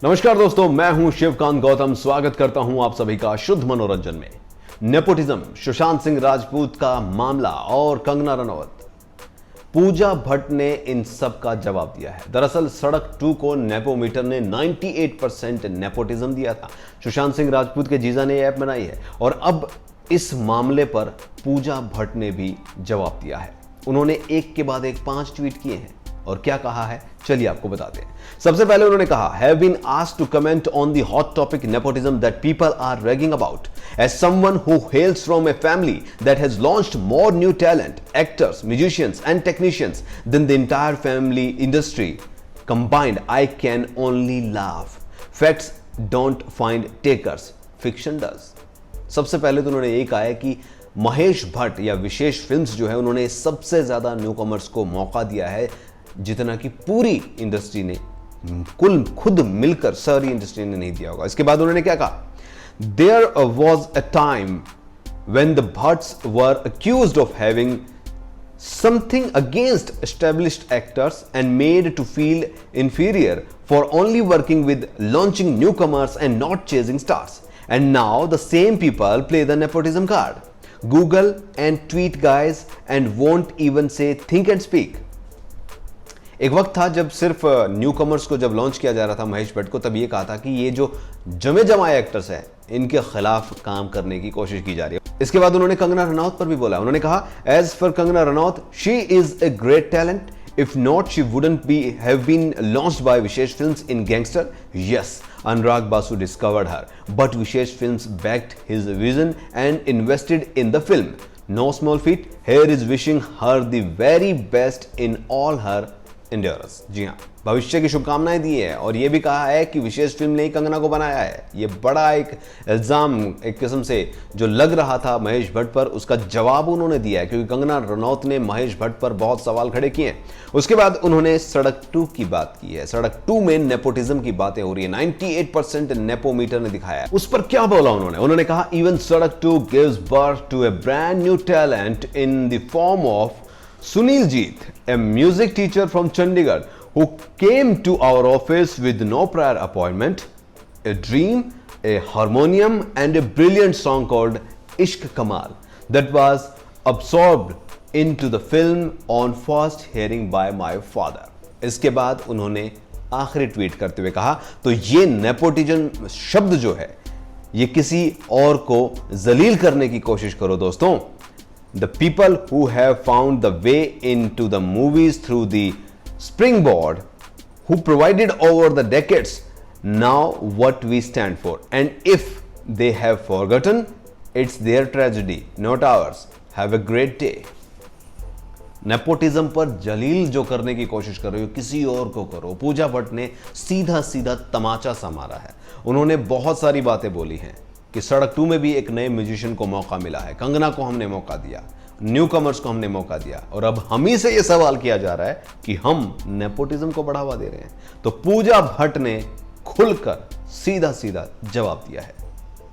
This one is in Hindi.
नमस्कार दोस्तों, मैं हूं शिवकांत गौतम। स्वागत करता हूं आप सभी का शुद्ध मनोरंजन में। नेपोटिज्म, सुशांत सिंह राजपूत का मामला और कंगना रनौत। पूजा भट्ट ने इन सब का जवाब दिया है। दरअसल सड़क 2 को नेपोमीटर ने 98% नेपोटिज्म दिया था। सुशांत सिंह राजपूत के जीजा ने यह ऐप बनाई है और अब इस मामले पर पूजा भट्ट ने भी जवाब दिया है। उन्होंने एक के बाद एक 5 ट्वीट किए हैं और क्या कहा है चलिए आपको बताते हैं। सबसे पहले उन्होंने कहा, have been asked to comment on the hot topic nepotism that people are raging about. As someone who hails from a family that has launched more new talent, actors, musicians and technicians than the entire family industry combined, I can only laugh. Facts don't find takers, fiction does. सबसे पहले तो उन्होंने यही कहा है कि महेश भट्ट या विशेष फिल्म्स जो है उन्होंने सबसे ज्यादा न्यू कमर्स को मौका दिया है, जितना कि पूरी इंडस्ट्री ने कुल खुद मिलकर सारी इंडस्ट्री ने नहीं दिया होगा। इसके बाद उन्होंने क्या कहा, there was a time when the Bhatts were accused of having something against established actors and made to feel inferior for only working with launching newcomers and not chasing stars. And now the same people play the nepotism card. Google and tweet guys and won't even say think and speak. एक वक्त था जब सिर्फ न्यू कमर्स को जब लॉन्च किया जा रहा था महेश भट्ट को, तब ये कहा था कि ये जो जमे जमाए एक्टर्स हैं इनके खिलाफ काम करने की कोशिश की जा रही है। इसके बाद उन्होंने कंगना रनौत पर भी बोला। उन्होंने कहा, as for Kangana Ranaut, she is a great talent. If not, she wouldn't have been launched by Vishesh Films in Gangster. Yes, Anurag Basu discovered her, but Vishesh Films backed his vision and invested in the film. No small feat. Here is wishing her the very best in all her endeavors. जी हाँ, भविष्य की शुभकामनाएं दी है और यह भी कहा है कि विशेष फिल्म ने ही कंगना को बनाया है। ये बड़ा एक इल्जाम एक किस्म से जो लग रहा था महेश भट्ट पर, उसका जवाब उन्होंने दिया है, क्योंकि कंगना रनौत ने महेश भट्ट पर बहुत सवाल खड़े किए हैं। उसके बाद उन्होंने सड़क 2 की बात की है। सड़क 2 में नेपोटिज्म की बातें हो रही है। 98% नेपोमीटर ने दिखाया है। उस पर क्या बोला उन्होंने कहा, even Sadak 2 gives birth to a brand new talent in the form of Sunil Jeet, a music teacher from Chandigarh who came to our office with no prior appointment, a dream, a harmonium and a brilliant song called Ishq Kamal that was absorbed into the film on first hearing by my father. इसके बाद उन्होंने आखिरी ट्वीट करते हुए कहा, तो ये नेपोटिज्म शब्द जो है ये किसी और को जलील करने की कोशिश करो दोस्तों। The people who have found the way into the movies through the springboard, who provided over the decades, now what we stand for. And if they have forgotten, it's their tragedy, not ours. Have a great day. Nepotism पर जलील जो करने की कोशिश कर रहे हो किसी और को करो। पूजा भट्ट ने सीधा सीधा तमाचा सा मारा है। उन्होंने बहुत सारी बातें बोली हैं कि सड़क 2 में भी एक नए म्यूजिशियन को मौका मिला है, कंगना को हमने मौका दिया, न्यू कमर्स को हमने मौका दिया, और अब हम ही से यह सवाल किया जा रहा है कि हम नेपोटिज्म को बढ़ावा दे रहे हैं। तो पूजा भट्ट ने खुलकर सीधा सीधा जवाब दिया है।